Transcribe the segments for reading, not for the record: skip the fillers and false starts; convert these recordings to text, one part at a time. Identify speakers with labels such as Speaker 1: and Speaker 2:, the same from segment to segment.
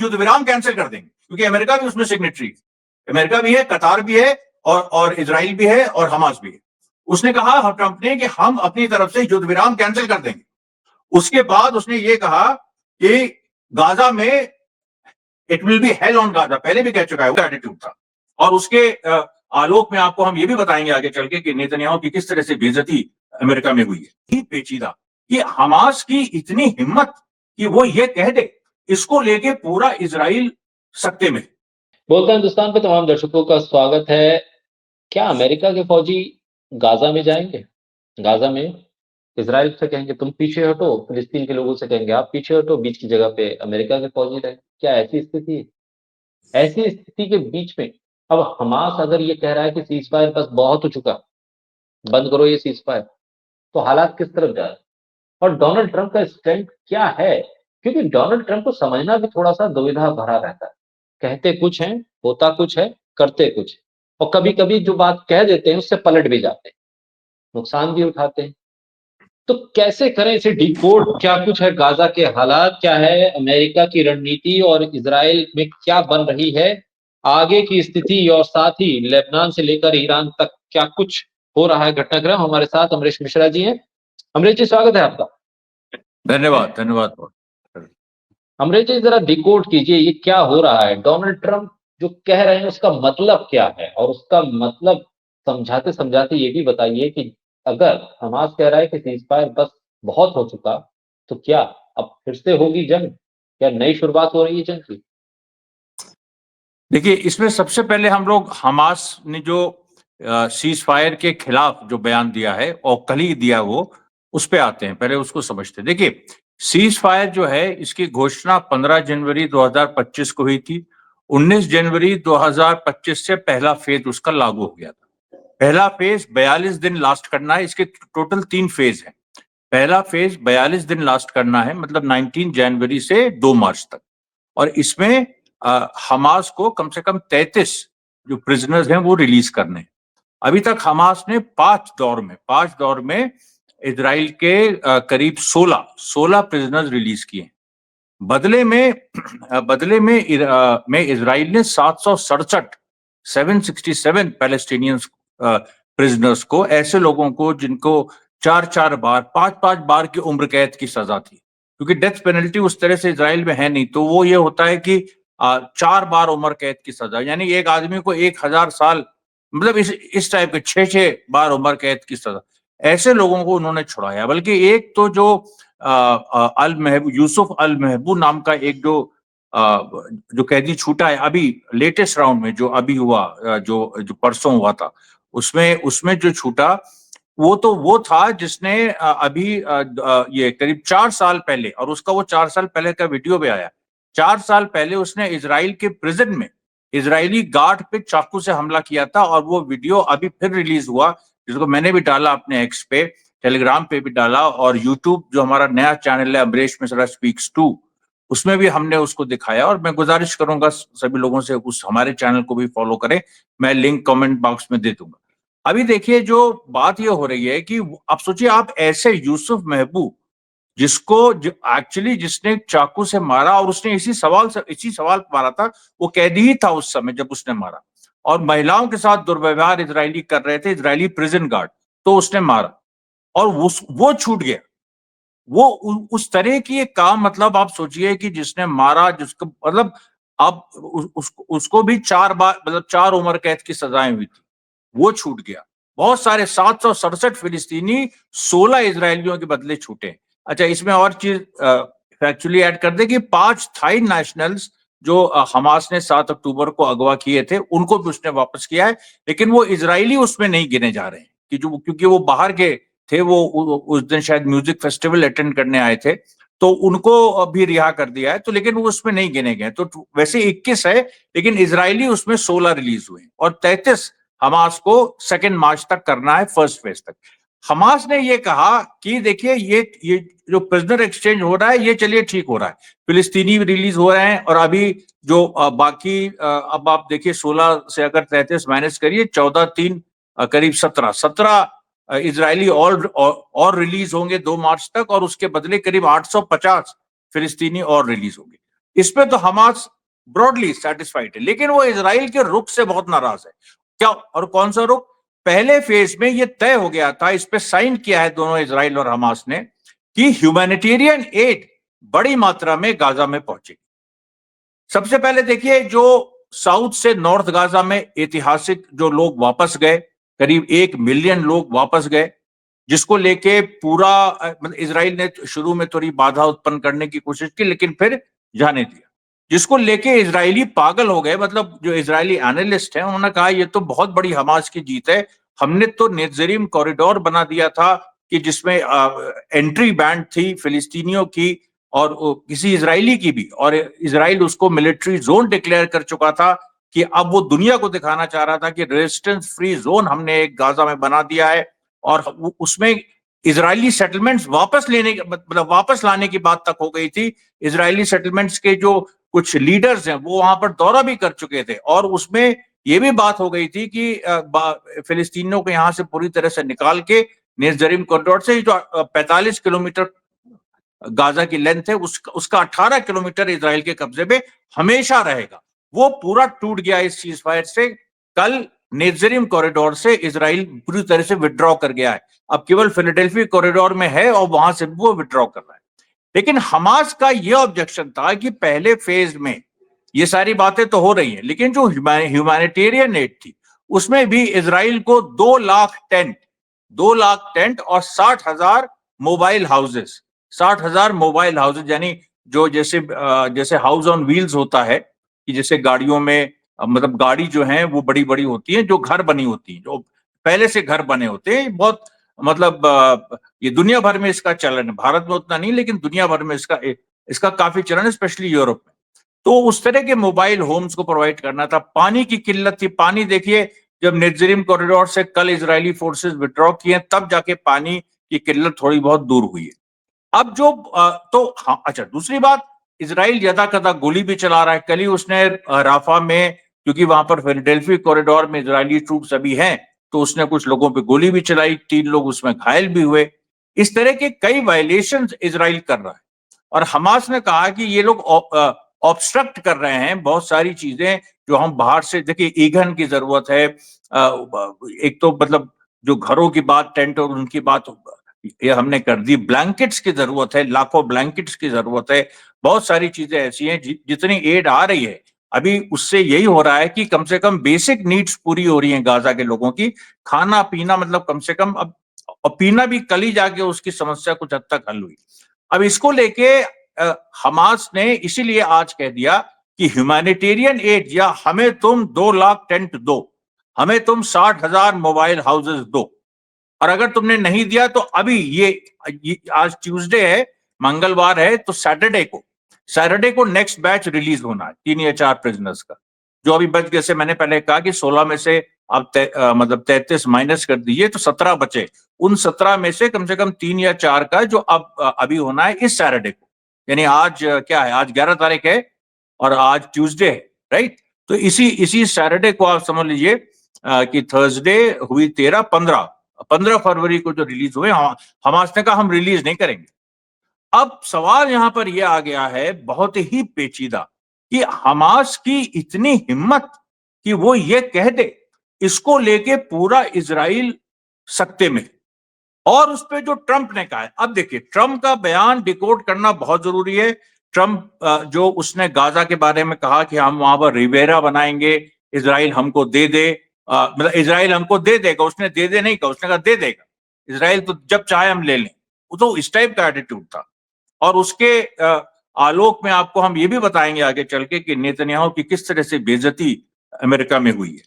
Speaker 1: युद्ध विराम कैंसिल कर देंगे, क्योंकि अमेरिका भी उसमें सिग्नेटरी, अमेरिका भी है, कतार भी है, और इजराइल भी है, और हमास भी है। उसने कहा ट्रंप ने कि हम अपनी तरफ से युद्ध विराम कैंसिल कर देंगे। उसके बाद उसने ये कहा कि गाजा में it will be hello on Gaza, पहले भी कह चुका है, वो एटीट्यूड था। और उसके आलोक में आपको हम ये भी बताएंगे आगे चल के कि नेतन्याहू की किस तरह से बेइज्जती अमेरिका में हुई है। पेचीदा कि हमास की इतनी हिम्मत कि वो ये कह दे, इसको लेके पूरा इजराइल सकते में।
Speaker 2: बोलता हिंदुस्तान पे तमाम दर्शकों का स्वागत है। क्या अमेरिका के फौजी गाजा में जाएंगे? गाजा में इजराइल से कहेंगे तुम पीछे हटो, फिलिस्तीन के लोगों से कहेंगे आप पीछे हटो, बीच की जगह पे अमेरिका के फौजी रहे। क्या ऐसी स्थिति है? ऐसी स्थिति के बीच में अब हमास अगर ये कह रहा है कि सीज फायर बस बहुत हो चुका, बंद करो ये सीज फायर, तो हालात किस तरफ जा रहे हैं और डोनाल्ड ट्रंप का स्टैंड क्या है? क्योंकि डोनाल्ड ट्रंप को समझना भी थोड़ा सा दुविधा भरा रहता है। कहते कुछ हैं, होता कुछ है, करते कुछ, और कभी कभी जो बात कह देते हैं उससे पलट भी जाते हैं, नुकसान भी उठाते हैं। तो कैसे करें इसे डिकोड? क्या कुछ है गाजा के हालात, क्या है अमेरिका की रणनीति और इजराइल में क्या बन रही है आगे की स्थिति, और साथ ही लेबनान से लेकर ईरान तक क्या कुछ हो रहा है घटनाक्रम। हमारे साथ अमरीश मिश्रा जी हैं। अमरीश जी स्वागत है आपका।
Speaker 1: धन्यवाद धन्यवाद।
Speaker 2: अमरीश जी जरा डिकोड कीजिए ये क्या हो रहा है, डोनाल्ड ट्रंप जो कह रहे हैं उसका मतलब क्या है, और उसका मतलब समझाते समझाते ये भी बताइए कि अगर हमास कह रहा है कि सीज फायर बस बहुत हो चुका, तो क्या अब फिर से होगी जंग? क्या नई शुरुआत हो रही है जंग की?
Speaker 1: देखिए, इसमें सबसे पहले हम लोग हमास ने जो सीज फायर के खिलाफ जो बयान दिया है और कल ही दिया, वो उस पे आते हैं, पहले उसको समझते हैं। देखिए, सीज फायर जो है इसकी घोषणा 15 जनवरी 2025 को हुई थी। 19 जनवरी 2025 से पहला फेज उसका लागू हो गया था। पहला फेज 42 दिन लास्ट करना है, इसके टोटल 3 फेज हैं। पहला फेज 42 दिन लास्ट करना है, मतलब 19 जनवरी से 2 मार्च तक, और इसमें हमास को कम से कम 33 जो प्रिजनर्स हैं वो रिलीज करने। अभी तक हमास ने 5 दौर में इजराइल के करीब 16 प्रिजनर्स रिलीज किए। बदले में इजराइल ने 767 पैलेस्टीनियंस प्रिजनर्स को, ऐसे लोगों को जिनको 4-4 बार 5-5 बार की उम्र कैद की सजा थी, क्योंकि डेथ पेनल्टी उस तरह से इजराइल में है नहीं, तो वो ये होता है कि 4 बार उम्र कैद की सजा, यानी एक आदमी को 1000 साल, मतलब इस टाइप के 6-6 बार उम्र कैद की सजा, ऐसे लोगों को उन्होंने छुड़ाया। बल्कि एक तो जो यूसुफ अल महबू नाम का एक जो कैदी छूटा है अभी लेटेस्ट राउंड में, जो अभी हुआ, जो परसों हुआ था, उसमें जो छूटा, वो था जिसने अभी ये करीब 4 साल पहले, और उसका वो 4 साल पहले का वीडियो भी आया, 4 साल पहले उसने इजराइल के प्रिजन में इजरायली गार्ड पे चाकू से हमला किया था, और वो वीडियो अभी फिर रिलीज हुआ, जिसको मैंने भी डाला अपने एक्स पे, टेलीग्राम पे भी डाला, और यूट्यूब जो हमारा नया चैनल है अमरीश मिश्रा स्पीक्स 2, उसमें भी हमने उसको दिखाया। और मैं गुजारिश करूंगा सभी लोगों से उस हमारे चैनल को भी फॉलो करें, मैं लिंक कमेंट बॉक्स में दे दूंगा। अभी देखिए, जो बात ये हो रही है कि अब सोचिए, आप ऐसे यूसुफ महबूब जिसको एक्चुअली जिसने चाकू से मारा, और उसने इसी सवाल मारा था, वो कैदी ही था उस समय जब उसने मारा, और महिलाओं के साथ दुर्व्यवहार इजरायली कर रहे थे, इजरायली प्रिजन गार्ड, तो उसने मारा और वो छूट गया। वो उस तरह की एक काम, मतलब आप सोचिए कि जिसने मारा, जिसको मतलब अब उसको भी 4 बार, मतलब 4 उम्र कैद की सजाएं हुई थी, वो छूट गया। बहुत सारे 767 फिलिस्तीनी 16 इजरायलियों के बदले छूटे। अच्छा, इसमें और चीज फैक्चुअली ऐड कर दे कि 5 थाई नेशनल्स जो हमास ने 7 अक्टूबर को अगवा किए थे, उनको भी उसने वापस किया है, लेकिन वो इजरायली उसमें नहीं गिने जा रहे हैं कि क्योंकि वो बाहर के थे, वो उस दिन शायद म्यूजिक फेस्टिवल अटेंड करने आए थे, तो उनको अभी रिहा कर दिया है, तो लेकिन वो उसमें नहीं गिने गए। तो वैसे 21 है, लेकिन इजरायली उसमें 16 रिलीज हुए, और 33 हमास को 2 मार्च तक करना है, फर्स्ट फेज तक। हमास ने ये कहा कि देखिए, ये जो प्रिजनर एक्सचेंज हो रहा है, ये चलिए ठीक हो रहा है, फिलिस्तीनी भी रिलीज हो रहे हैं, और अभी जो बाकी अब आप देखिए 16 से अगर 33 माइनस करिए, 14-3 करीब 17 इजरायली और रिलीज होंगे 2 मार्च तक, और उसके बदले करीब 850 फिलिस्तीनी और रिलीज होंगे। इस पे तो हमास ब्रॉडली सेटिस्फाइड है, लेकिन वो इजराइल के रुख से बहुत नाराज है। क्या और कौन सा रुख? पहले फेज में ये तय हो गया था, इस पे साइन किया है दोनों इजराइल और हमास ने, कि ह्यूमैनिटेरियन एड बड़ी मात्रा में गाजा में पहुंचेगी। सबसे पहले देखिए, जो साउथ से नॉर्थ गाजा में ऐतिहासिक जो लोग वापस गए, करीब 1 मिलियन लोग वापस गए, जिसको लेके पूरा मतलब इजराइल ने शुरू में थोड़ी बाधा उत्पन्न करने की कोशिश की, लेकिन फिर जाने दिया। जिसको लेके इजरायली पागल हो गए, मतलब जो इजरायली एनालिस्ट हैं उन्होंने कहा ये तो बहुत बड़ी हमास की जीत है, हमने तो नेत्जरीम कॉरिडोर बना दिया था कि जिसमें एंट्री बैंड थी फिलिस्तीनियों की और किसी इजरायली की भी, और इजराइल उसको मिलिट्री जोन डिक्लेयर कर चुका था कि अब वो दुनिया को दिखाना चाह रहा था कि रेजिस्टेंस फ्री जोन हमने एक गाजा में बना दिया है। और उसमें इजरायली सेटलमेंट्स वापस लेने मतलब वापस लाने की बात तक हो गई थी। इजरायली सेटलमेंट्स के जो कुछ लीडर्स हैं वो वहां पर दौरा भी कर चुके थे, और उसमें ये भी बात हो गई थी कि फिलिस्तीनियों को यहां से पूरी तरह से निकाल के नेत्जरीम कॉरिडोर से जो 45 किलोमीटर गाजा की लेंथ है उसका 18 किलोमीटर इजराइल के कब्जे में हमेशा रहेगा। वो पूरा टूट गया इस चीज फायर से। कल नेत्जरीम कॉरिडोर से इजराइल पूरी तरह से विड्रॉ कर गया है, अब केवल फिलाडेल्फिया कॉरिडोर में है और वहां से वो विड्रॉ कर रहा है। लेकिन हमास का यह ऑब्जेक्शन था कि पहले फेज में ये सारी बातें तो हो रही हैं, लेकिन जो ह्यूमैनिटेरियन एड थी उसमें भी इजराइल को 2 लाख टेंट और 60,000 मोबाइल हाउसेस, 60,000 मोबाइल हाउसेज, यानी जो जैसे जैसे हाउस ऑन व्हील्स होता है कि जैसे गाड़ियों में मतलब गाड़ी जो है वो बड़ी बड़ी होती है, जो घर बनी होती है, जो पहले से घर बने होते हैं। बहुत मतलब ये दुनिया भर में इसका चलन है, भारत में उतना नहीं लेकिन दुनिया भर में इसका इसका काफी चलन है, स्पेशली यूरोप में। तो उस तरह के मोबाइल होम्स को प्रोवाइड करना था। पानी की किल्लत थी, पानी देखिए जब नेत्जरीम कॉरिडोर से कल इजरायली फोर्सेस विड्रॉ किए तब जाके पानी की किल्लत थोड़ी बहुत दूर हुई है। अब जो तो हाँ, अच्छा दूसरी बात, इजराइल यदा कदा गोली भी चला रहा है। कल ही उसने राफा में, क्योंकि वहां पर फिलाडेल्फिया कॉरिडोर में इजरायली ट्रूप्स अभी हैं, तो उसने कुछ लोगों पे गोली भी चलाई, 3 लोग उसमें घायल भी हुए। इस तरह के कई वायलेशंस इजराइल कर रहा है, और हमास ने कहा कि ये लोग ऑब्स्ट्रक्ट कर रहे हैं बहुत सारी चीजें जो हम बाहर से, देखिए ईंधन की जरूरत है, एक तो मतलब जो घरों की बात, टेंट और उनकी बात ये हमने कर दी, ब्लैंकेट्स की जरूरत है, लाखों ब्लैंकेट्स की जरूरत है, बहुत सारी चीजें ऐसी हैं जितनी एड आ रही है अभी उससे यही हो रहा है कि कम से कम बेसिक नीड्स पूरी हो रही हैं गाजा के लोगों की, खाना पीना, मतलब कम से कम अब, और पीना भी कल ही जाके उसकी समस्या कुछ हद तक हल हुई। अब इसको लेके हमास ने इसीलिए आज कह दिया कि ह्यूमैनिटेरियन एड, या हमें तुम 2 लाख टेंट दो, हमें तुम 60,000 मोबाइल हाउसेस दो, और अगर तुमने नहीं दिया तो अभी ये आज ट्यूसडे है, मंगलवार है, तो सैटरडे को नेक्स्ट बैच रिलीज होना है 3 या 4 प्रिजनर्स का, जो अभी बच, जैसे मैंने पहले कहा कि 16 में से आप मतलब 33 माइनस कर दीजिए तो 17 बचे। उन 17 में से कम 3 या 4 का जो अब अभी होना है इस सैटरडे को, यानी आज क्या है, आज 11 तारीख है और आज ट्यूसडे है, राइट। तो इसी सैटरडे को आप समझ लीजिए कि थर्सडे हुई 15 फरवरी को जो रिलीज हुए, हमास ने कहा हम रिलीज नहीं करेंगे। अब सवाल यहां पर यह आ गया है बहुत ही पेचीदा कि हमास की इतनी हिम्मत कि वो ये कह दे, इसको लेके पूरा इजराइल सकते में, और उस पर जो ट्रंप ने कहा है। अब देखिए ट्रंप का बयान डिकोड करना बहुत जरूरी है। ट्रंप जो उसने गाजा के बारे में कहा कि हम वहां पर रिवेरा बनाएंगे, इजराइल हमको दे दे, मतलब इजराइल हमको दे देगा, उसने दे दे नहीं कहा, उसने कहा दे देगा, इजराइल तो जब चाहे हम ले लें, वो तो इस टाइप का एटीट्यूड था। और उसके आलोक में आपको हम ये भी बताएंगे आगे चल के कि नेतन्याहू की किस तरह से बेइज्जती अमेरिका में हुई है।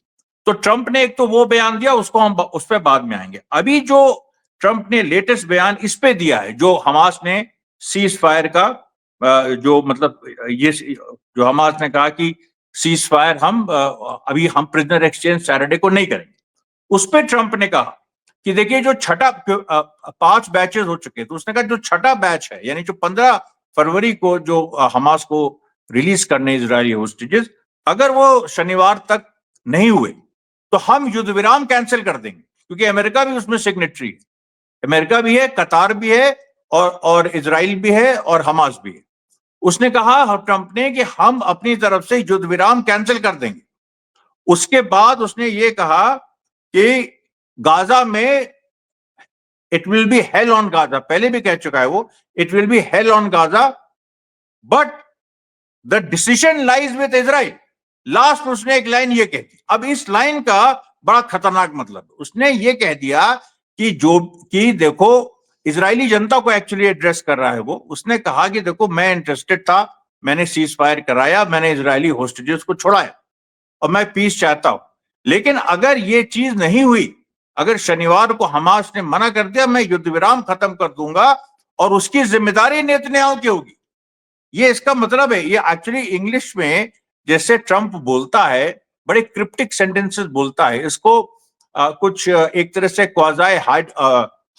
Speaker 1: तो ट्रंप ने एक तो वो बयान दिया, उसको हम उस पर बाद में आएंगे। अभी जो ट्रंप ने लेटेस्ट बयान इस पे दिया है, जो हमास ने सीज फायर का जो मतलब ये जो हमास ने कहा कि सीज फायर हम अभी हम प्रिजनर एक्सचेंज सैटरडे को नहीं करेंगे, उस पर ट्रंप ने कहा कि देखिए जो छठा 5 बैचेस हो चुके, तो उसने कहा जो छठा बैच है, यानी जो 15 फरवरी को जो हमास को रिलीज करने इजरायली होस्टेजेस, अगर वो शनिवार तक नहीं हुए तो हम युद्ध विराम कैंसिल कर देंगे, क्योंकि अमेरिका भी उसमें सिग्नेटरी है, अमेरिका भी है, कतार भी है, और इजराइल भी है और हमास भी है। उसने कहा ट्रंप ने कि हम अपनी तरफ से युद्ध विराम कैंसिल कर देंगे। उसके बाद उसने ये कहा कि गाजा में it will be hello on Gaza, पहले भी कह चुका है वो, it will be hello on Gaza but the decision lies with Israel. Last उसने एक लाइन ये कह दी। अब इस लाइन का बड़ा खतरनाक मतलब, उसने ये कह दिया कि देखो, इजरायली जनता को एक्चुअली एड्रेस कर रहा है वो। उसने कहा कि देखो, मैं इंटरेस्टेड था, मैंने सीज फायर कराया, मैंने इजरायली होस्टेजेस को छोड़ाया और मैं पीस चाहता हूं, लेकिन अगर ये चीज नहीं हुई, अगर शनिवार को हमास ने मना कर दिया, मैं युद्ध विराम खत्म कर दूंगा और उसकी जिम्मेदारी नेतन्याहू की होगी। ये इसका मतलब है। ये एक्चुअली इंग्लिश में जैसे ट्रंप बोलता है, बड़े क्रिप्टिक सेंटेंसेस बोलता है, इसको कुछ एक तरह से क्वाजाई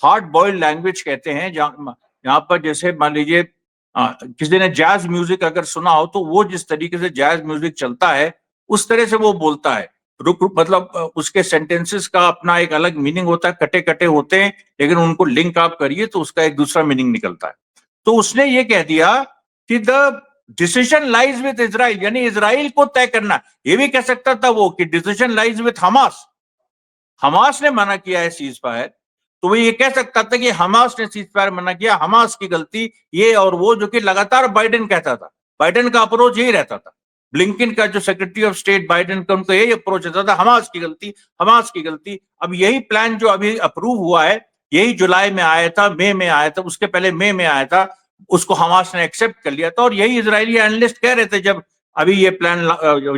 Speaker 1: हार्ड बॉइल्ड लैंग्वेज कहते हैं। यहाँ पर जैसे मान लीजिए किसी ने जैज म्यूजिक अगर सुना हो, तो वो जिस तरीके से जैज म्यूजिक चलता है उस तरह से वो बोलता है। रुक मतलब उसके सेंटेंसेस का अपना एक अलग मीनिंग होता है, कटे कटे होते हैं, लेकिन उनको लिंक आप करिए तो उसका एक दूसरा मीनिंग निकलता है। तो उसने ये कह दिया कि the decision lies with Israel, यानी इजराइल को तय करना। ये भी कह सकता था वो कि decision lies with Hamas, Hamas ने मना किया है सीज फायर, तो वो ये कह सकता था कि हमास ने सीज फायर मना किया, हमास की गलती ये और वो, जो कि लगातार बाइडेन कहता था। बाइडेन का अप्रोच यही रहता था, ब्लिंकन का जो सेक्रेटरी ऑफ स्टेट बाइडेन का, उनका यही अप्रोच रहता था, हमास की गलती, हमास की गलती। अब यही प्लान जो अभी अप्रूव हुआ है, यही जुलाई में आया था, मई में आया था, उसके पहले मई में आया था, उसको हमास ने एक्सेप्ट कर लिया था। और यही इजरायली एनालिस्ट कह रहे थे जब अभी ये प्लान,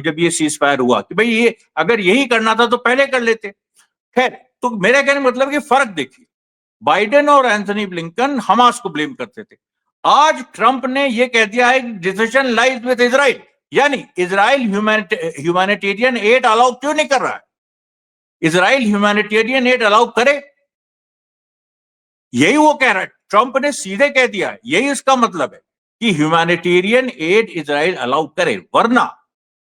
Speaker 1: जब ये सीज फायर हुआ, कि भाई ये अगर यही करना था तो पहले कर लेते। खैर, तो मेरा कहने का मतलब कि फर्क देखिए, बाइडेन और एंथनी ब्लिंकन हमास को ब्लेम करते थे, आज ट्रंप ने यह कह दिया है डिसीजन लाइज विद इजराइल, यानी इजराइल ह्यूमैनिटेरियन एड अलाउ क्यों नहीं कर रहा है? इजराइल ह्यूमैनिटेरियन एड अलाउ करे, यही वो कह रहा है। ट्रंप ने सीधे कह दिया है, यही इसका मतलब है कि ह्यूमैनिटेरियन एड इजराइल अलाउ करे, वरना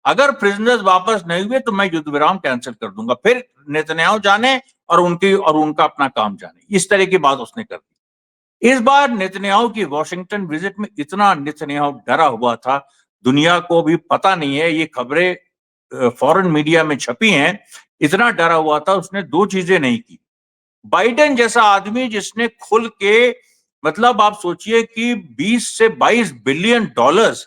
Speaker 1: अगर प्रिजनर्स वापस नहीं हुए तो मैं युद्ध विराम कैंसिल कर दूंगा। फिर नेतन्याहू जाने और उनका अपना काम जाने, इस तरह की बात उसने कर दी। इस बार नेतन्याहू की वॉशिंगटन विजिट में इतना नेतन्याहू डरा हुआ था, दुनिया को भी पता नहीं है, ये खबरें फॉरेन मीडिया में छपी हैं, इतना डरा हुआ था। उसने दो चीजें नहीं की। बाइडेन जैसा आदमी जिसने खुल के, मतलब आप सोचिए कि 20 से 22 बिलियन डॉलर्स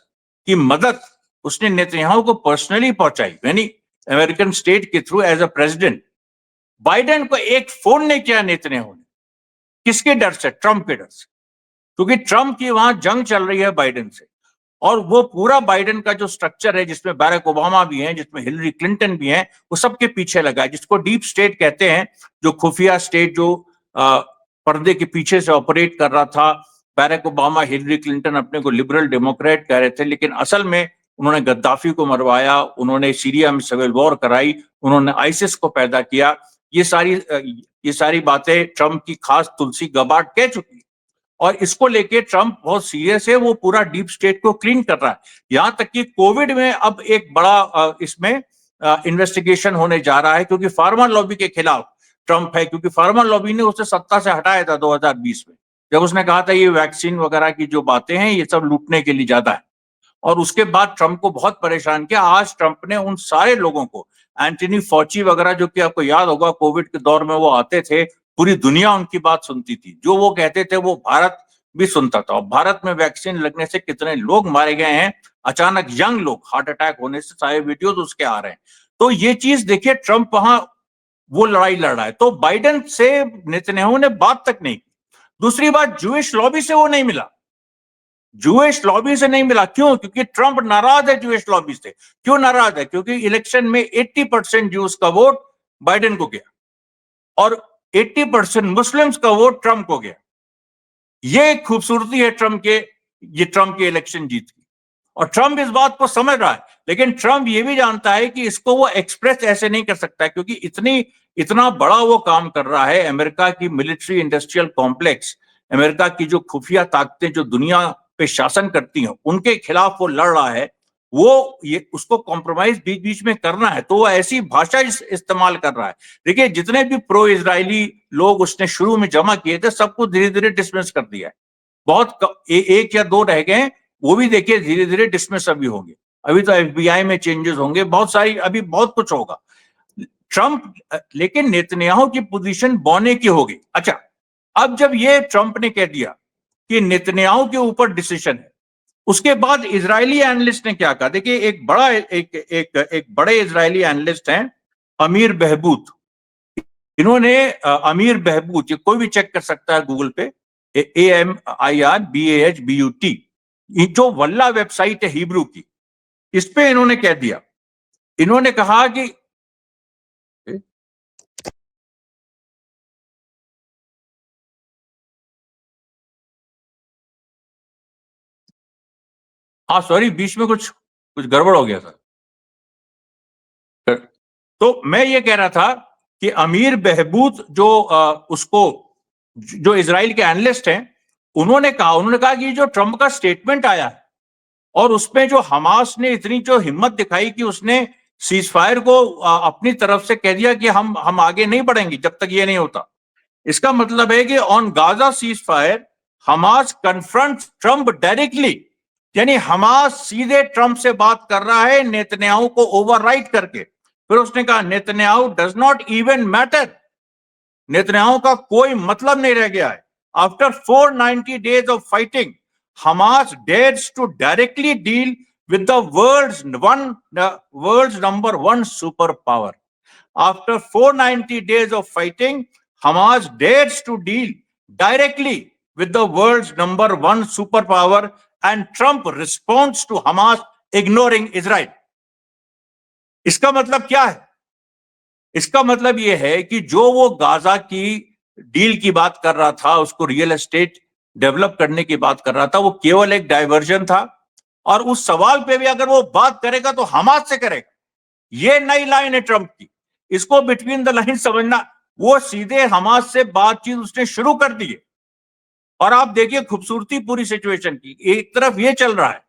Speaker 1: की मदद उसने नेतन्याहू को पर्सनली पहुंचाई, यानी अमेरिकन स्टेट के through as a president. Biden को एक फोन नहीं किया नेतन्याहू ने, किसके डर से? ट्रंप के डर से, क्योंकि ट्रंप की वहां जंग चल रही है बाइडेन से। और वो पूरा बाइडेन का जो स्ट्रक्चर है, जिसमें बैरक ओबामा भी हैं, जिसमें हिलरी क्लिंटन भी हैं, वो सबके पीछे लगा है, जिसको डीप स्टेट कहते हैं, जो खुफिया स्टेट, जो पर्दे के पीछे से ऑपरेट कर रहा था। बैरक ओबामा, हिलरी क्लिंटन अपने को लिबरल डेमोक्रेट कह रहे थे, लेकिन असल में उन्होंने गद्दाफी को मरवाया, उन्होंने सीरिया में सिविल वॉर कराई, उन्होंने आईसिस को पैदा किया। ये सारी बातें ट्रंप की खास तुलसी गबार्ड कह चुकी है, और इसको लेके ट्रंप बहुत सीरियस है, वो पूरा डीप स्टेट को क्लीन कर रहा है। यहां तक कि कोविड में अब एक बड़ा इसमें इन्वेस्टिगेशन होने जा रहा है, क्योंकि फार्मा लॉबी के खिलाफ ट्रंप है, क्योंकि फार्मा लॉबी ने उसे सत्ता से हटाया था 2020 में, जब उसने कहा था ये वैक्सीन वगैरह की जो बातें हैं ये सब लूटने के लिए ज्यादा है। और उसके बाद ट्रंप को बहुत परेशान किया। आज ट्रंप ने उन सारे लोगों को, एंटनी फॉची वगैरह, जो कि आपको याद होगा कोविड के दौर में वो आते थे, पूरी दुनिया उनकी बात सुनती थी, जो वो कहते थे वो भारत भी सुनता था। और भारत में वैक्सीन लगने से कितने लोग मारे गए हैं, अचानक यंग लोग हार्ट अटैक होने से, सारे वीडियोस उसके आ रहे हैं। तो ये चीज देखिए, ट्रंप वहां वो लड़ाई लड़ रहा है। तो बाइडेन से नेतन्याहू ने बात तक नहीं की। दूसरी बात, जूइश लॉबी से वो नहीं मिला, जूइश लॉबी से नहीं मिला। क्यों? क्योंकि ट्रंप नाराज है जूइश लॉबी से। क्यों नाराज है? क्योंकि इलेक्शन में 80% जूस का वोट बाइडेन को गया और 80% मुस्लिम्स का वोट ट्रंप को गया। ये खूबसूरती है ट्रंप के इलेक्शन जीत की, और ट्रंप इस बात को समझ रहा है। लेकिन ट्रंप ये भी जानता है कि इसको वो एक्सप्रेस ऐसे नहीं कर सकता, क्योंकि इतना बड़ा वो काम कर रहा है। अमेरिका की मिलिट्री इंडस्ट्रियल कॉम्प्लेक्स, अमेरिका की जो खुफिया ताकतें जो दुनिया पे शासन करती हैं, उनके खिलाफ वो लड़ रहा है। वो ये उसको कॉम्प्रोमाइज बीच बीच में करना है, तो वो ऐसी भाषा इस्तेमाल कर रहा है। देखिए, जितने भी प्रो इजरायली लोग उसने शुरू में जमा किए थे, सबको धीरे धीरे डिसमिस कर दिया है। बहुत एक या दो रह गए, वो भी देखिए धीरे धीरे डिसमिस अभी होंगे। अभी तो FBI में चेंजेस होंगे, बहुत सारी अभी बहुत कुछ होगा। ट्रंप लेकिन नेतन्याहू की पोजीशन बौने की होगी। अच्छा, अब जब ये ट्रंप ने कह दिया कि नेतन्याहू के ऊपर डिसीजन है, उसके बाद इजरायली एनालिस्ट ने क्या कहा? देखिए एक बड़े इजरायली एनालिस्ट हैं अमीर बहबूत। इन्होंने अमीर बहबूत, ये कोई भी चेक कर सकता है गूगल पे, AMIRBAHBUT, जो वल्ला वेबसाइट है हिब्रू की, इस पे इन्होंने कह दिया, इन्होंने कहा कि हाँ सॉरी, बीच में कुछ गड़बड़ हो गया था। तो मैं ये कह रहा था कि अमीर बहबूद जो उसको जो इजराइल के एनालिस्ट हैं, उन्होंने कहा कि जो ट्रंप का स्टेटमेंट आया है और उसमें जो हमास ने इतनी जो हिम्मत दिखाई कि उसने सीजफायर को अपनी तरफ से कह दिया कि हम आगे नहीं बढ़ेंगे जब तक ये नहीं होता। इसका मतलब है कि on Gaza ceasefire Hamas confront Trump directly, यानी हमास सीधे ट्रंप से बात कर रहा है नेतन्याहू को ओवरराइड करके। फिर उसने कहा Netanyahu does not even matter, Netanyahu का कोई मतलब नहीं रह गया है। After 490 days of fighting, Hamas dares to directly deal with the world's number one superpower. After 490 days of fighting, Hamas dares to deal directly with the world's number one superpower, and Trump responds to Hamas ignoring Israel. इसका मतलब क्या है? इसका मतलब यह है कि जो वो गाजा की डील की बात कर रहा था, उसको रियल एस्टेट डेवलप करने की बात कर रहा था, वो केवल एक डाइवर्जन था। और उस सवाल पे भी अगर वो बात करेगा तो हमास से करेगा। ये नई लाइन है ट्रंप की, इसको बिटवीन द लाइन समझना। वो सीधे हमास से बातचीत उसने शुरू कर दी है। और आप देखिए खूबसूरती पूरी सिचुएशन की, एक तरफ ये चल रहा है,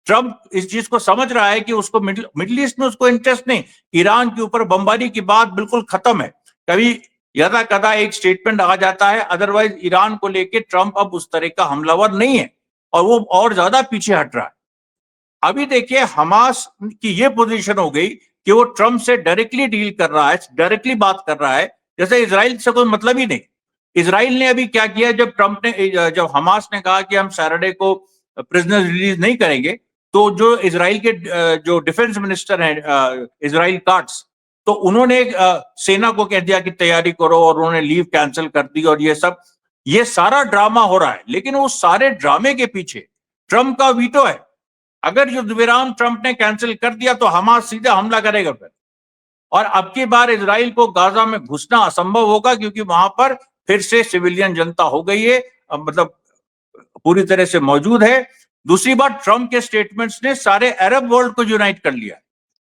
Speaker 1: ट्रंप इस चीज को समझ रहा है कि उसको मिडिल ईस्ट में उसको इंटरेस्ट नहीं, ईरान के ऊपर बमबारी की बात बिल्कुल खत्म है। कभी यदा कदा एक स्टेटमेंट आ जाता है, अदरवाइज ईरान को लेके ट्रंप अब उस तरह का हमलावर नहीं है और वो और ज्यादा पीछे हट रहा है। अभी देखिए हमास की ये पोजीशन हो गई कि वो ट्रंप से डायरेक्टली डील कर रहा है, डायरेक्टली बात कर रहा है, जैसे इजराइल से कोई मतलब ही नहीं। इजराइल ने अभी क्या किया, जब हमास ने कहा कि हम सैटरडे को प्रिजनर रिलीज नहीं करेंगे, तो जो इजराइल के जो डिफेंस मिनिस्टर हैं इजराइल काट्स, तो उन्होंने सेना को कह दिया कि तैयारी करो, और उन्होंने लीव कैंसिल कर दी। और ये सारा ड्रामा हो रहा है, लेकिन उस सारे ड्रामे के पीछे ट्रंप का वीटो है। अगर युद्ध विराम ट्रंप ने कैंसिल कर दिया तो हमास सीधा हमला करेगा फिर, और अब की बार इजराइल को गाजा में घुसना असंभव होगा, क्योंकि वहां पर फिर से सिविलियन जनता हो गई है, मतलब पूरी तरह से मौजूद है। दूसरी बात, ट्रंप के स्टेटमेंट्स ने सारे अरब वर्ल्ड को यूनाइट कर लिया,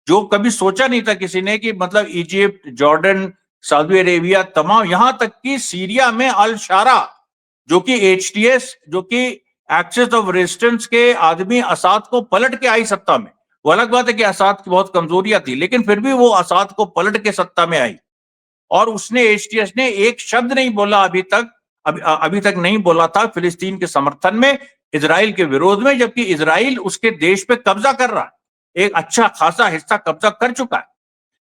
Speaker 1: जो कभी सोचा नहीं था किसी ने कि मतलब इजिप्ट, जॉर्डन, सऊदी अरेबिया, तमाम, यहां तक कि सीरिया में अल शारा, जो कि HTS, जो कि एक्सेस ऑफ रेजिस्टेंस के आदमी असाद को पलट के आई सत्ता में। वो अलग बात है कि असाद की बहुत कमजोरियां थी, लेकिन फिर भी वो असाद को पलट के सत्ता में आई। और उसने HTS ने एक शब्द नहीं बोला अभी तक नहीं बोला था फिलिस्तीन के समर्थन में, इजराइल के विरोध में, जबकि इजराइल उसके देश पे कब्जा कर रहा है, एक अच्छा खासा हिस्सा कब्जा कर चुका है।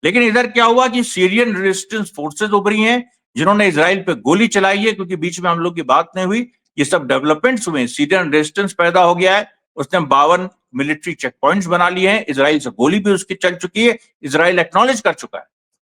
Speaker 1: लेकिन इधर क्या हुआ कि सीरियन रेजिस्टेंस फोर्सेस उभरी हैं, जिन्होंने इजराइल पे गोली चलाई है, क्योंकि बीच में हम लोग की बात नहीं हुई, ये सब डेवलपमेंट्स हुए, सीरियन रेजिस्टेंस पैदा हो गया है। उसने 52 मिलिट्री चेक पॉइंट्स बना लिए हैं, इजराइल से गोली भी उसकी चल चुकी है, इजराइल एक्नॉलेज कर चुका है।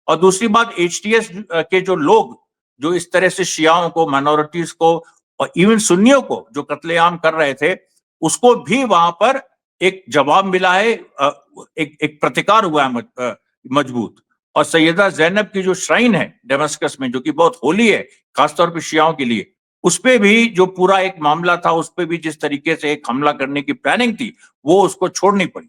Speaker 1: और दूसरी बात, HTS के जो लोग जो इस तरह से शियाओं को, माइनॉरिटीज को और इवन सुन्नियों को जो कत्लेआम कर रहे थे, उसको भी वहां पर एक जवाब मिला है, एक प्रतिकार हुआ है मजबूत। और सैयदा जैनब की जो श्राइन है डेमस्कस में, जो कि बहुत होली है खासतौर पर शियाओं के लिए, उस पे भी जो पूरा एक मामला था, उस पे भी जिस तरीके से एक हमला करने की प्लानिंग थी, वो उसको छोड़नी पड़ी।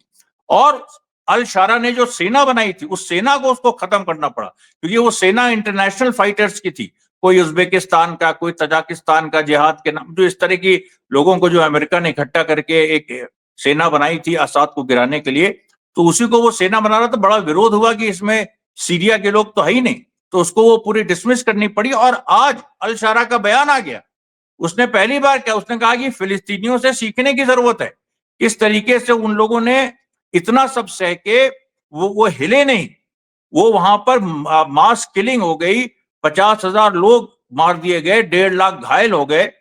Speaker 1: और अल शारा ने जो सेना बनाई थी, उस सेना को उसको खत्म करना पड़ा, क्योंकि वो सेना इंटरनेशनल फाइटर्स की थी, कोई उज्बेकिस्तान का, कोई तजाकिस्तान का, जिहाद के नाम, जो इस तरह की लोगों को जो अमेरिका ने इकट्ठा करके एक सेना बनाई थी असाद को गिराने के लिए, तो उसी को वो सेना बना रहा। तो बड़ा विरोध हुआ कि इसमें सीरिया के लोग तो है ही नहीं, तो उसको वो पूरी डिसमिस करनी पड़ी। और आज अल शारा का बयान आ गया, उसने पहली बार क्या उसने कहा कि फिलिस्तीनियों से सीखने की जरूरत है किस तरीके से उन लोगों ने इतना सब सह के वो हिले नहीं। वो वहां पर मास किलिंग हो गई, 50,000 लोग मार दिए गए, 1.5 लाख घायल हो गए।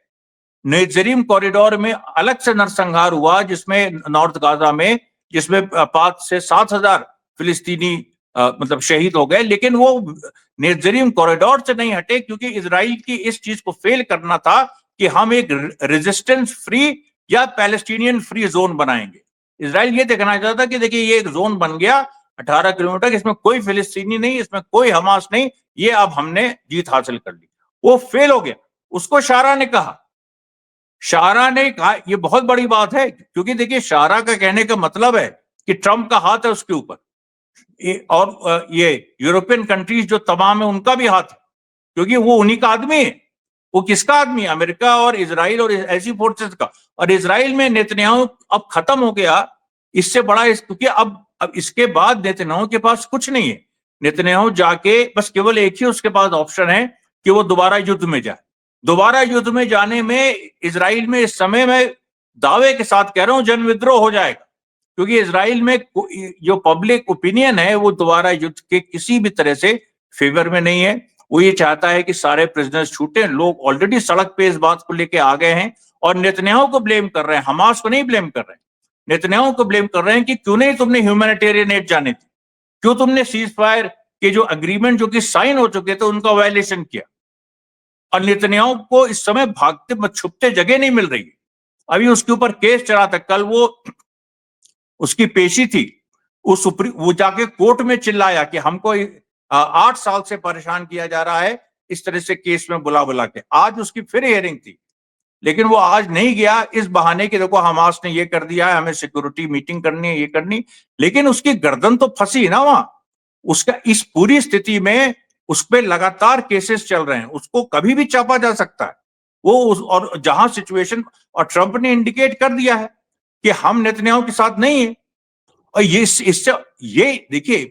Speaker 1: नेजरीम कॉरिडोर में अलग से नरसंहार हुआ, जिसमें नॉर्थ गाजा में, जिसमें 5 से 7,000 फिलिस्तीनी मतलब शहीद हो गए। लेकिन वो नेजरीम कॉरिडोर से नहीं हटे, क्योंकि इजराइल की इस चीज को फेल करना था कि हम एक रेजिस्टेंस फ्री या पैलेस्टीनियन फ्री जोन बनाएंगे। इजराइल ये देखना चाहता कि देखिए ये एक जोन बन गया 18 किलोमीटर, इसमें कोई फिलिस्तीनी नहीं, इसमें कोई हमास नहीं, ये अब हमने जीत हासिल कर ली। वो फेल हो गया। उसको शारा ने कहा, शारा ने कहा, ये बहुत बड़ी बात है, क्योंकि देखिए शारा का कहने का मतलब है कि ट्रंप का हाथ है उसके ऊपर, और ये यूरोपियन कंट्रीज जो तमाम है उनका भी हाथ है, क्योंकि वो उन्हीं का आदमी है। वो किसका आदमी है? अमेरिका और इजराइल और ऐसी फोर्सेस का। और इजराइल में नेतन्याहू अब खत्म हो गया। इससे बड़ा क्योंकि अब इसके बाद नेतन्याहू के पास कुछ नहीं है। नेतन्याहू जाके बस केवल एक ही उसके पास ऑप्शन है कि वो दोबारा युद्ध में जाए। दोबारा युद्ध में जाने में इजराइल में इस समय में दावे के साथ कह रहा हूं जन विद्रोह हो जाएगा, क्योंकि इजराइल में जो पब्लिक ओपिनियन है वो दोबारा युद्ध के किसी भी तरह से फेवर में नहीं है। वो ये चाहता है कि सारे प्रिजनर्स छूटे। लोग ऑलरेडी सड़क पे इस बात को लेके आ गए हैं और नेतन्याहू को ब्लेम कर रहे हैं, हमास को नहीं ब्लेम कर रहे हैं। नेतन्याहू को ब्लेम कर रहे हैं कि क्यों नहीं तुमने ह्यूमैनिटेरियन एड जाने दी, क्यों तुमने सीज फायर के जो अग्रीमेंट जो कि साइन हो चुके थे उनका वायलेशन किया। और नेतन्याहू को इस समय भागते छुपते जगह नहीं मिल रही है। अभी उसके ऊपर केस चला था, कल वो उसकी पेशी थी, वो जाके कोर्ट में चिल्लाया कि हमको 8 साल से परेशान किया जा रहा है इस तरह से केस में बुला बुला के। आज उसकी फिर हियरिंग थी, लेकिन वो आज नहीं गया इस बहाने कि देखो हमास ने ये कर दिया है, हमें सिक्योरिटी मीटिंग करनी है, ये करनी। लेकिन उसकी गर्दन तो फंसी ना वहां। उसका इस पूरी स्थिति में उस पर लगातार केसेस चल रहे हैं, उसको कभी भी चापा जा सकता है। और जहां सिचुएशन, और ट्रंप ने इंडिकेट कर दिया है कि हम नेतन्याहू के साथ नहीं है। और इससे ये देखिए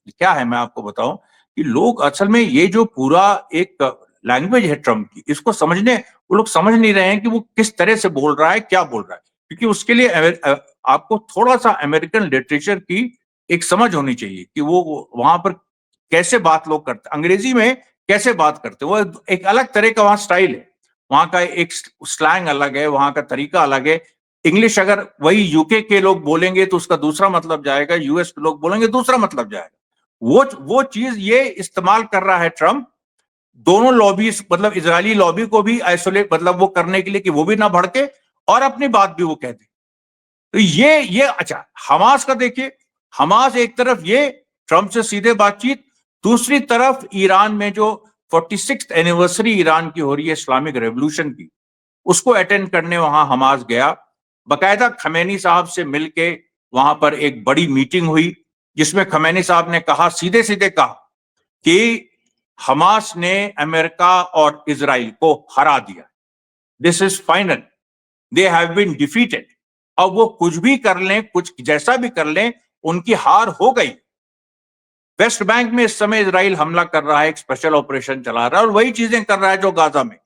Speaker 1: क्या है, मैं आपको बताऊं कि लोग असल में ये जो पूरा एक लैंग्वेज है ट्रंप की, इसको समझने वो लोग समझ नहीं रहे हैं कि वो किस तरह से बोल रहा है, क्या बोल रहा है। क्योंकि उसके लिए आपको थोड़ा सा अमेरिकन लिटरेचर की एक समझ होनी चाहिए कि वो वहां पर कैसे बात लोग करते, अंग्रेजी में कैसे बात करते। वो एक अलग तरह का वहां स्टाइल है, वहां का एक स्लैंग अलग है, वहां का तरीका अलग है। इंग्लिश अगर वही यूके के लोग बोलेंगे तो उसका दूसरा मतलब जाएगा, यूएस के लोग बोलेंगे दूसरा मतलब जाएगा। वो चीज ये इस्तेमाल कर रहा है ट्रंप, दोनों लॉबी, मतलब इजरायली लॉबी को भी आइसोलेट, मतलब वो करने के लिए कि वो भी ना भड़के और अपनी बात भी वो कह दे। तो ये अच्छा, हमास का देखिए, हमास एक तरफ ये ट्रंप से सीधे बातचीत, दूसरी तरफ ईरान में जो 46th एनिवर्सरी ईरान की हो रही है इस्लामिक रेवोल्यूशन की, उसको अटेंड करने वहां हमास गया। बकायदा खमैनी साहब से मिलके वहां पर एक बड़ी मीटिंग हुई, जिसमें खमैनी साहब ने कहा, सीधे सीधे कहा कि हमास ने अमेरिका और इजराइल को हरा दिया, this is final, they have been defeated. अब वो कुछ भी कर लें, कुछ जैसा भी कर लें, उनकी हार हो गई। वेस्ट बैंक में इस समय इजराइल हमला कर रहा है, एक स्पेशल ऑपरेशन चला रहा है और वही चीजें कर रहा है जो गाजा में।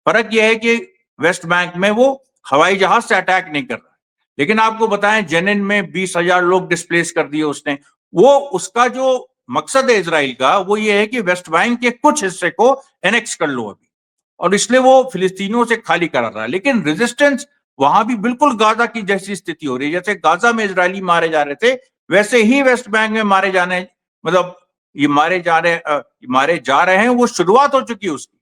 Speaker 1: फर्क यह है कि वेस्ट बैंक में वो हवाई जहाज से अटैक नहीं कर रहा है। लेकिन आपको बताएं, जेनिन में 20,000 लोग डिस्प्लेस कर दिए उसने। वो उसका जो मकसद है इजराइल का, वो ये है कि वेस्ट बैंक के कुछ हिस्से को एनेक्स कर लो अभी, और इसलिए वो फिलिस्तीनियों से खाली करा रहा है। लेकिन रेजिस्टेंस वहां भी बिल्कुल गाजा की जैसी स्थिति हो रही है। जैसे गाजा में इजरायली मारे जा रहे थे, वैसे ही वेस्ट बैंक में मारे जाने, मतलब ये मारे जा रहे हैं, वो शुरुआत हो चुकी है उसकी।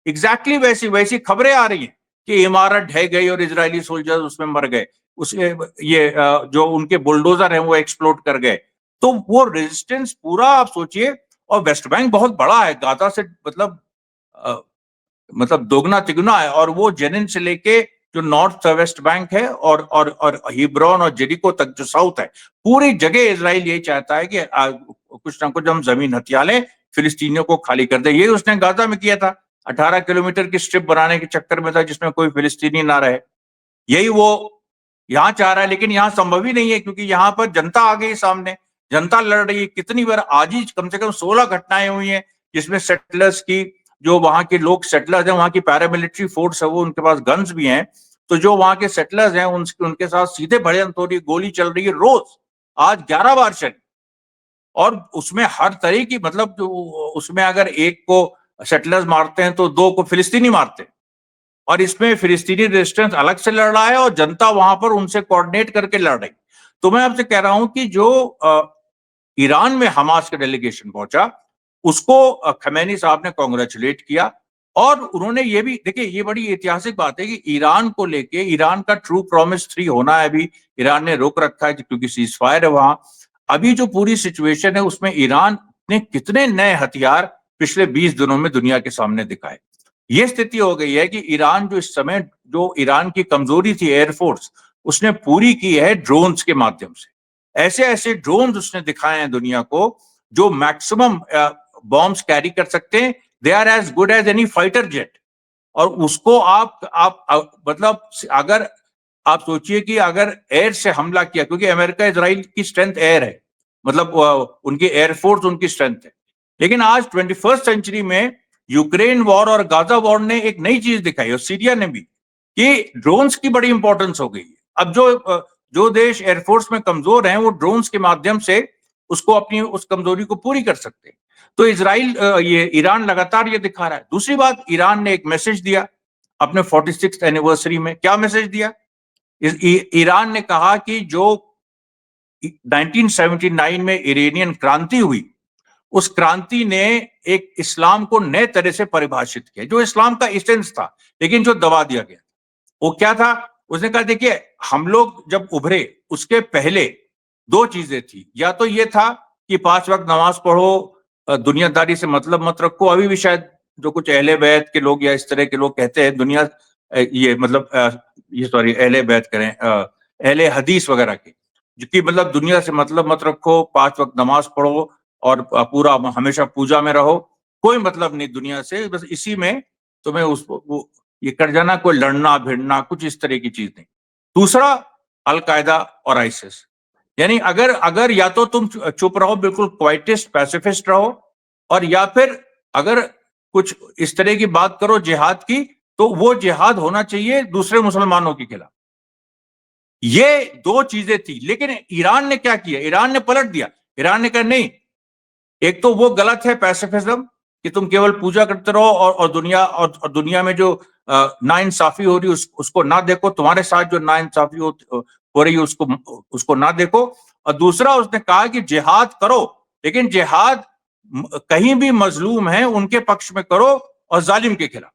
Speaker 1: एग्जैक्टली वैसी खबरें आ रही हैं कि इमारत ढह गई और इजरायली सोल्जर्स उसमें मर गए, उसके ये जो उनके बुलडोजर हैं वो एक्सप्लोड कर गए। तो वो रेजिस्टेंस पूरा आप सोचिए। और वेस्ट बैंक बहुत बड़ा है, गाजा से मतलब दोगुना तिगुना है। और वो जेनिन से लेके जो नॉर्थ वेस्ट बैंक है और हिब्रोन और जेरिको तक जो साउथ है, पूरी जगह इजराइल यही चाहता है कि कुछ ना कुछ हम जमीन हथिया लें, फिलिस्तीनियों को खाली कर दे। यही उसने गाजा में किया था, 18 किलोमीटर की स्ट्रिप बनाने के चक्कर में था, जिसमें कोई फिलिस्तीनी ना रहे। यही वो यहाँ चाह रहा है, लेकिन यहाँ संभव ही नहीं है, क्योंकि यहाँ पर जनता आ गई सामने, जनता लड़ रही है। कितनी बार आज ही कम से कम 16 घटनाएं हुई हैं, जिसमें सेटलर्स की, जो वहां के लोग सेटलर्स हैं, वहां की पैरामिलिट्री फोर्स है, वो उनके पास गन्स भी हैं, तो जो वहां के सेटलर्स हैं उनके साथ सीधे भिड़ंत हो रही, गोली चल रही है रोज, आज 11 बार चली। और उसमें हर तरह की, मतलब उसमें अगर एक को सेटलर्स मारते हैं तो दो को फिलिस्तीनी मारते हैं, और इसमें फिलिस्तीनी रेजिस्टेंस अलग से लड़ रहा है और जनता वहां पर उनसे कोऑर्डिनेट करके लड़ रही। तो मैं आपसे कह रहा हूं कि जो ईरान में हमास का डेलीगेशन पहुंचा, उसको खमैनी साहब ने कांग्रेचुलेट किया। और उन्होंने ये भी, देखिए ये बड़ी ऐतिहासिक बात है कि ईरान को लेके, ईरान का ट्रू प्रॉमिस 3 होना है, अभी ईरान ने रोक रखा है क्योंकि सीज फायर है वहां। अभी जो पूरी सिचुएशन है उसमें ईरान ने कितने नए हथियार पिछले 20 दिनों में दुनिया के सामने दिखाए। ये स्थिति हो गई है कि ईरान जो इस समय, जो ईरान की कमजोरी थी एयरफोर्स, उसने पूरी की है ड्रोन्स के माध्यम से। ऐसे ऐसे ड्रोन्स उसने दिखाए हैं दुनिया को जो मैक्सिमम बॉम्ब्स कैरी कर सकते हैं। They are as good as any fighter jet. और उसको आप मतलब अगर आप सोचिए कि अगर एयर से हमला किया, क्योंकि अमेरिका इजराइल की स्ट्रेंथ एयर है, मतलब उनकी एयरफोर्स उनकी स्ट्रेंथ है। लेकिन आज 21st सेंचुरी में यूक्रेन वॉर और गाजा वॉर ने एक नई चीज दिखाई, और सीरिया ने भी, कि ड्रोन्स की बड़ी इंपॉर्टेंस हो गई है। अब जो देश एयरफोर्स में कमजोर हैं वो ड्रोन्स के माध्यम से उसको अपनी उस कमजोरी को पूरी कर सकते हैं। तो इजराइल, ये ईरान लगातार ये दिखा रहा है। दूसरी बात, ईरान ने एक मैसेज दिया अपने 46th एनिवर्सरी में। क्या मैसेज दिया? ईरान ने कहा कि जो 1979 में इरानियन क्रांति हुई, उस क्रांति ने एक इस्लाम को नए तरह से परिभाषित किया, जो इस्लाम का एसेंस था, लेकिन जो दबा दिया गया। वो क्या था? उसने कहा देखिए, हम लोग जब उभरे उसके पहले 2 चीजें थी। या तो ये था कि 5 वक्त नमाज पढ़ो, दुनियादारी से मतलब मत रखो। अभी भी शायद जो कुछ अहले बैत के लोग या इस तरह के लोग कहते हैं दुनिया, ये मतलब ये सॉरी अहले बैत करें, अहले हदीस वगैरह के, जो कि मतलब दुनिया से मतलब मत रखो, 5 वक्त नमाज पढ़ो और पूरा हमेशा पूजा में रहो, कोई मतलब नहीं दुनिया से, बस इसी में तुम्हें वो ये कर जाना, कोई लड़ना भिड़ना कुछ इस तरह की चीज नहीं। दूसरा, अलकायदा और आईसिस। यानी अगर अगर या तो तुम चुप रहो, बिल्कुल क्वाइटिस्ट पैसिफिस्ट रहो, और या फिर अगर कुछ इस तरह की बात करो जिहाद की, तो वो जिहाद होना चाहिए दूसरे मुसलमानों के खिलाफ। ये 2 चीजें थी। लेकिन ईरान ने क्या किया? ईरान ने पलट दिया। ईरान ने कहा नहीं, एक तो वो गलत है पैसिफिज्म, कि तुम केवल पूजा करते रहो और दुनिया में जो नाइंसाफी हो रही उसको ना देखो, तुम्हारे साथ जो नाइंसाफी हो रही है उसको ना देखो। और दूसरा, उसने कहा कि जिहाद करो, लेकिन जिहाद कहीं भी मजलूम है उनके पक्ष में करो और जालिम के खिलाफ।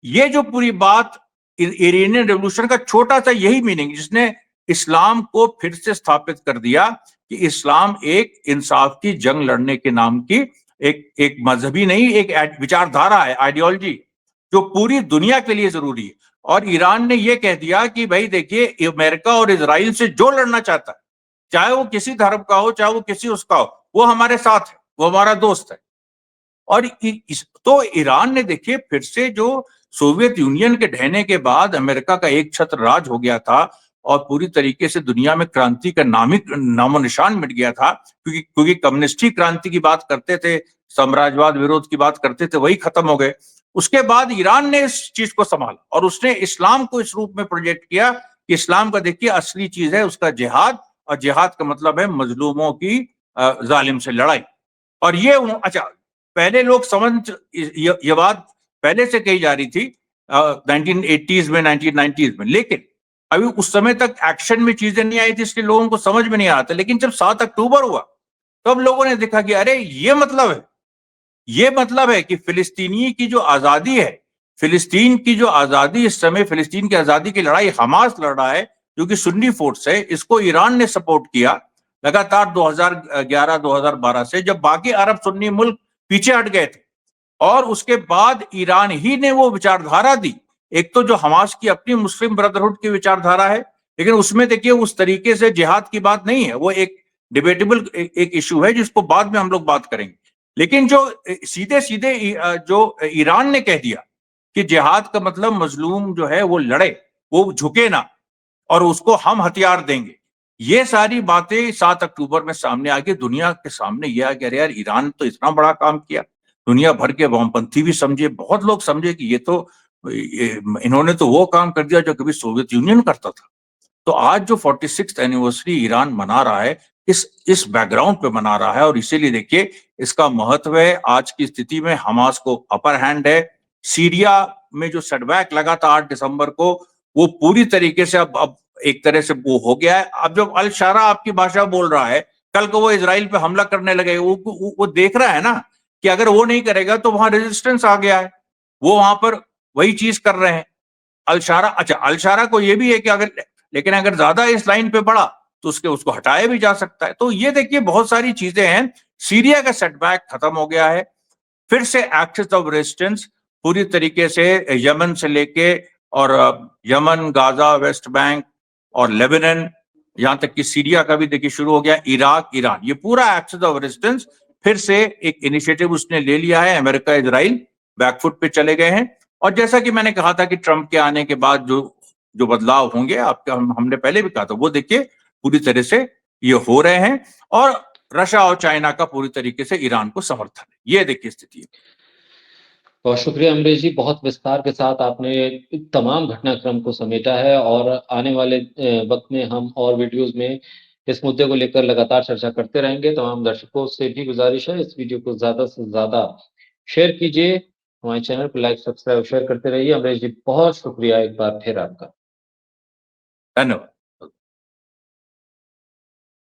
Speaker 1: ये जो पूरी बात, इरानियन रेवोल्यूशन का छोटा सा यही मीनिंग, जिसने इस्लाम को फिर से स्थापित कर दिया कि इस्लाम एक इंसाफ की जंग लड़ने के नाम की एक मजहबी नहीं, एक विचारधारा है, आइडियोलॉजी, जो पूरी दुनिया के लिए जरूरी है। और ईरान ने यह कह दिया कि भाई देखिए, अमेरिका और इजराइल से जो लड़ना चाहता है, चाहे वो किसी धर्म का हो, चाहे वो किसी उसका हो, वो हमारे साथ है, वो हमारा दोस्त है। और तो ईरान ने देखिए फिर से, जो सोवियत यूनियन के ढहने के बाद अमेरिका का एक छत्र राज हो गया था और पूरी तरीके से दुनिया में क्रांति का नामो निशान मिट गया था, क्योंकि कम्युनिस्ट ही क्रांति की बात करते थे, साम्राज्यवाद विरोध की बात करते थे, वही खत्म हो गए। उसके बाद ईरान ने इस चीज को संभाला और उसने इस्लाम को इस रूप में प्रोजेक्ट किया कि इस्लाम का देखिए असली चीज है उसका जिहाद, और जिहाद का मतलब है मजलूमों की जालिम से लड़ाई। और ये अच्छा, पहले लोग समझ, ये बात पहले से कही जा रही थी 1980s में, 1990s में, लेकिन अभी उस समय तक एक्शन में चीजें नहीं आई थी, इसलिए लोगों को समझ में नहीं आता। लेकिन जब 7 अक्टूबर हुआ तब लोगों ने देखा कि अरे ये मतलब है कि फिलिस्तीनी की जो आजादी है, फिलिस्तीन की जो आजादी, इस समय फिलिस्तीन की आजादी की लड़ाई हमास लड़ रहा है, जो कि सुन्नी फोर्स है, इसको ईरान ने सपोर्ट किया लगातार 2011-2012 से, जब बाकी अरब सुन्नी मुल्क पीछे हट गए थे। और उसके बाद ईरान ही ने वो विचारधारा दी। एक तो जो हमास की अपनी मुस्लिम ब्रदरहुड की विचारधारा है, लेकिन उसमें देखिए उस तरीके से जिहाद की बात नहीं है, वो एक डिबेटेबल एक इशू है जिसको बाद में हम लोग बात करेंगे। लेकिन जो सीधे सीधे जो ईरान ने कह दिया कि जिहाद का मतलब मजलूम जो है वो लड़े, वो झुके ना, और उसको हम हथियार देंगे। ये सारी बातें 7 अक्टूबर में सामने आ गई, दुनिया के सामने ये आ गया, यार ईरान तो इतना बड़ा काम किया। दुनिया भर के वामपंथी भी समझे, बहुत लोग समझे कि ये तो इन्होंने तो वो काम कर दिया जो कभी सोवियत यूनियन करता था। तो आज जो 46th एनिवर्सरी ईरान मना रहा है, इस बैकग्राउंड पे मना रहा है, और इसीलिए देखिए इसका महत्व है। आज की स्थिति में हमास को अपर हैंड है। सीरिया में जो सेटबैक लगा था 8 दिसंबर को, वो पूरी तरीके से अब एक तरह से वो हो गया है। अब जब अल शारा आपकी भाषा बोल रहा है, कल को वो इजराइल पे हमला करने लगे, वो देख रहा है ना कि अगर वो नहीं करेगा तो वहां रेजिस्टेंस आ गया है। वो वहां पर वही चीज कर रहे हैं। अल शारा, अच्छा, अल शारा को ये भी है कि लेकिन अगर ज्यादा इस लाइन पे बढ़ा तो उसको हटाया भी जा सकता है। तो ये देखिए बहुत सारी चीजें हैं। सीरिया का सेटबैक खत्म हो गया है। फिर से एक्सेस ऑफ रेजिस्टेंस पूरी तरीके से यमन से लेके, और यमन, गाजा, वेस्ट बैंक और लेबनान, यहां तक कि सीरिया का भी देखिए शुरू हो गया, इराक, ईरान, ये पूरा एक्सेस ऑफ रेजिस्टेंस फिर से एक इनिशिएटिव उसने ले लिया है। अमेरिका, इजराइल बैकफुट पे चले गए हैं। और जैसा कि मैंने कहा था कि ट्रंप के आने के बाद जो जो बदलाव होंगे, आपका हमने पहले भी कहा था, वो देखिए पूरी तरह से ये हो रहे हैं। और रशिया और चाइना का पूरी तरीके से ईरान को समर्थन है। ये देखिए स्थिति है।
Speaker 2: बहुत शुक्रिया अमरीश जी, बहुत विस्तार के साथ आपने तमाम घटनाक्रम को समेटा है, और आने वाले वक्त में हम और वीडियोस में इस मुद्दे को लेकर लगातार चर्चा करते रहेंगे। तमाम दर्शकों से भी गुजारिश है, इस वीडियो को ज़्यादा से ज़्यादा शेयर कीजिए, हमारे चैनल को लाइक, सब्सक्राइब, शेयर करते रहिए। अमरीश जी, बहुत शुक्रिया एक बार फिर आपका।
Speaker 1: धन्यवाद।